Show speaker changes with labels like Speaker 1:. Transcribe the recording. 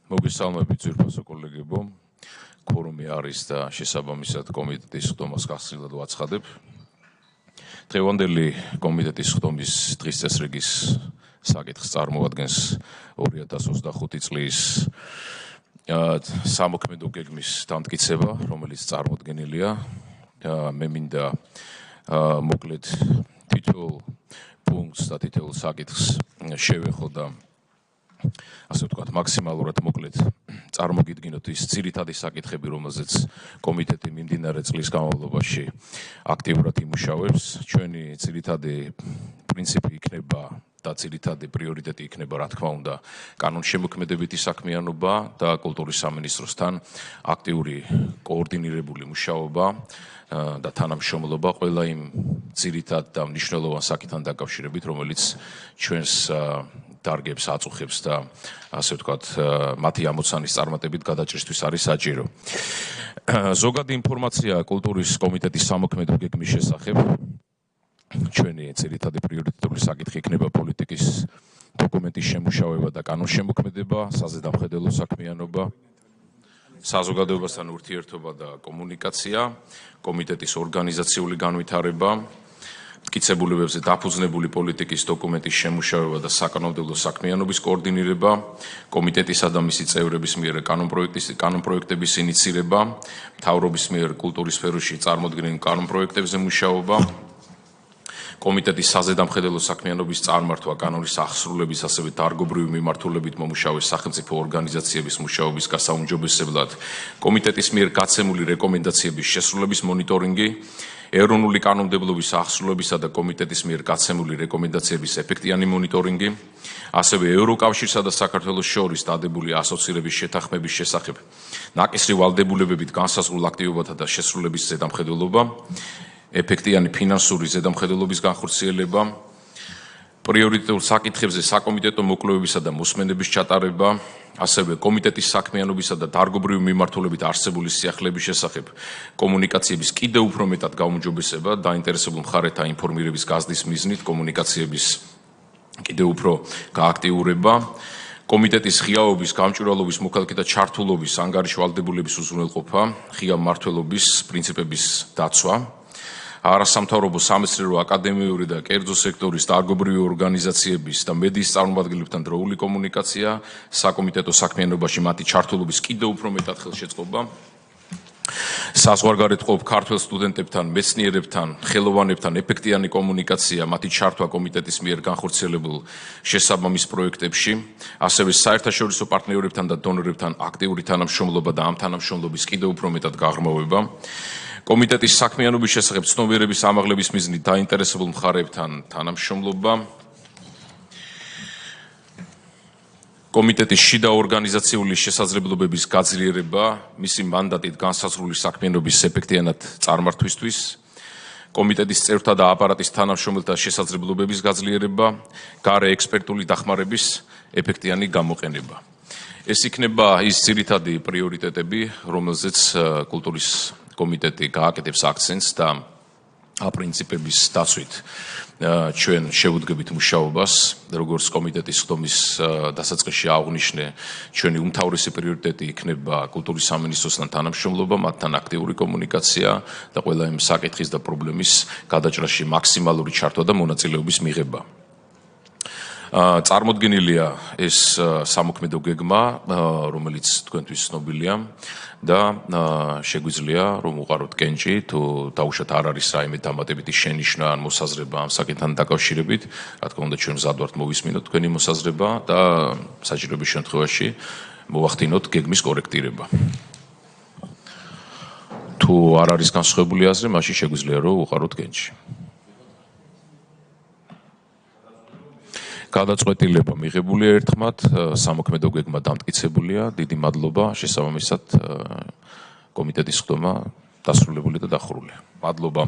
Speaker 1: მოგესალმებით ძვირფასო კოლეგებო, ქორუმი არის და შესაბამისად კომიტეტის ხდომას გახსნილად ვაცხადებ. დღევანდელი კომიტეტის ხდომის დღის წესრიგის საკითხს წარმოადგენს 2025 წლის სამოქმედო გეგმის დამტკიცება, რომელიც წარმოდგენილია. მე მინდა მოკლედ თითოეულ პუნქტს და თითოეულ საკითხს შევეხო და ასე ვთქვათ, მაქსიმალურად მოკლედ წარმოგიდგინოთ ის ძირითადი საკითხები, რომელზეც კომიტეტი მიმდინარე წლის განმავლობაში აქტიურად იმუშავებს. ჩვენი ძირითადი პრინციპი იქნება და ძირითადი პრიორიტეტი იქნება, რა თქმა უნდა, კანონშემოქმედებითი საქმიანობა და კულტურის სამინისტროსთან აქტიური კოორდინირებული მუშაობა და თანამშრომლობა ყველა იმ ძირითად და მნიშვნელოვან საკითხთან დაკავშირებით, რომელიც ჩვენს დარგებს აწუხებს და ასე ვთქვათ, მათი ამოცანის წარმატებით გადაჭრისთვის არის საჭირო. ზოგადი ინფორმაცია კულტურის კომიტეტის სამოქმედო გეგმის შესახებ. ჩვენი ძირითადი პრიორიტეტული საკითხი იქნება პოლიტიკის დოკუმენტის შემუშავება და კანონშემოქმედება, საზედამხედველო საქმიანობა, საზოგადოებასთან ურთიერთობა და კომუნიკაცია, კომიტეტის ორგანიზაციული განვითარება, მტკიცებულებებზე დაფუძნებული პოლიტიკის დოკუმენტის შემუშავება და საკანონმდებლო საქმიანობის კოორდინირება, კომიტეტისა და მისი წევრების მიერ კანონპროექტების ინიცირება, მთავრობის მიერ კულტურის სფეროში წარმოდგენილ კანონპროექტებზე მუშაობა, კომიტეტის საზედამხედველო საქმიანობის წარმართვა, კანონის აღსრულების, ასევე დარგობრივი მიმართულებით მომუშავე სახელმწიფო ორგანიზაციების მუშაობის გასაუმჯობესებლად, კომიტეტის მიერ გაცემული რეკომენდაციების შესრულების მონიტორინგი, ეროვნული კანონმდებლობის აღსრულებისა და კომიტეტის მიერ გაცემული რეკომენდაციების ეფექტიანი მონიტორინგი, ასევე ევროკავშირსა და საქართველოს შორის დადებული ასოცირების შეთანხმების შესახებ ნაკისრი ვალდებულებებით განსაზღვრულ აქტივობათა და შესრულების ზედამხედველობა, ეფექტიანი ფინანსური ზედამხედველობის განხორციელება, პრიორიტეტულ საკითხებზე საკომიტეტო მოკვლევებისა და მოსმენების ჩატარება, ასევე კომიტეტის საქმიანობისა და დარგობრივი მიმართულებით არსებული სიახლეების შესახებ კომუნიკაციების კიდევ უფრო მეტად გაუმჯობესება, დაინტერესებულ მხარეთა ინფორმირების გაზრდის მიზნით კომუნიკაციების კიდევ უფრო გააქტიურება, კომიტეტის ღიაობის, გამჭვირვალობის, მოქალაქეთა ჩართულობის, ანგარიში ვალდებულების უზრუნველყოფა, ღია მმართველობის პრინციპების დაცვა, არასამთავრობო სამეცნიერო აკადემიური და კერძო სექტორის დარგობრივი ორგანიზაციების და მედიის წარმომადგენლებთან დროული კომუნიკაცია, საკომიტეტო საქმიანობაში მათი ჩართულობის კიდევ უფრო მეტად ხელშეწყობა, საზღვარგარეთ ყოფ ქართველ სტუდენტებთან, მეცნიერებთან, ხელოვანებთან ეფექტიანი კომუნიკაცია, მათი ჩართვა კომიტეტის მიერ განხორციელებულ შესაბამის პროექტებში, ასევე საერთაშორისო პარტნიორებთან და დონორებთან აქტიური თანამშრომლობა და ამ თანამშრომლობის კიდევ უფრო მეტად გაღრმავება, კომიტეტის საქმიანობის შესახებ ცნობიერების ამაღლების მიზნით დაინტერესებულ მხარეებთან თანამშრომლობა, კომიტეტის შიდა ორგანიზაციული შესაძლებლობების გაძლიერება, მისი მანდატით განსაზღვრული საქმიანობის ეფექტიანად წარმართვისთვის, კომიტეტის წევრთა და აპარატის თანამშრომელთა შესაძლებლობების გაძლიერება, გარე ექსპერტული დახმარების ეფექტიანი გამოყენება. ეს იქნება ის ძირითადი პრიორიტეტები, რომელზეც კულტურის კომიტეტი გააკეთებს აქცენტს და პრინციპების დაცვით ჩვენ შევუდგებით მუშაობას, როგორც კომიტეტის ხდომის დასაწყისში აღვნიშნე, ჩვენი უმთავრესი პრიორიტეტი იქნება კულტურის სამინისტროსთან თანამშრომლობა, მათთან აქტიური კომუნიკაცია და ყველა იმ საკითხის და პრობლემის გადაჭრაში მაქსიმალური ჩართვა და მონაწილეობის მიღება. წარმოდგენილია ეს სამოქმედო გეგმა, რომელიც თქვენთვის ცნობილია და შეგვიძლია რომ უყაროთ კენჭი, თუ დაუშვათ არ არის რაიმე დამატებითი შენიშვნა ან მოსაზრება ამ საკითხთან დაკავშირებით, რა თქმა უნდა ჩვენ მზად ვართ მოვისმინოთ თქვენი მოსაზრება და საჭიროების შემთხვევაში მოვახდინოთ გეგმის კორექტირება. თუ არ არის განსხვავებული აზრი, მაშინ შეგვიძლია რომ უყაროთ კენჭი. გადაწყვეტილება მიღებულია ერთხმად, სამოქმედო გეგმა დამტკიცებულია, დიდი მადლობა, შესაბამისად კომიტეტის ხდომა დასრულებული და დახურულია. მადლობა.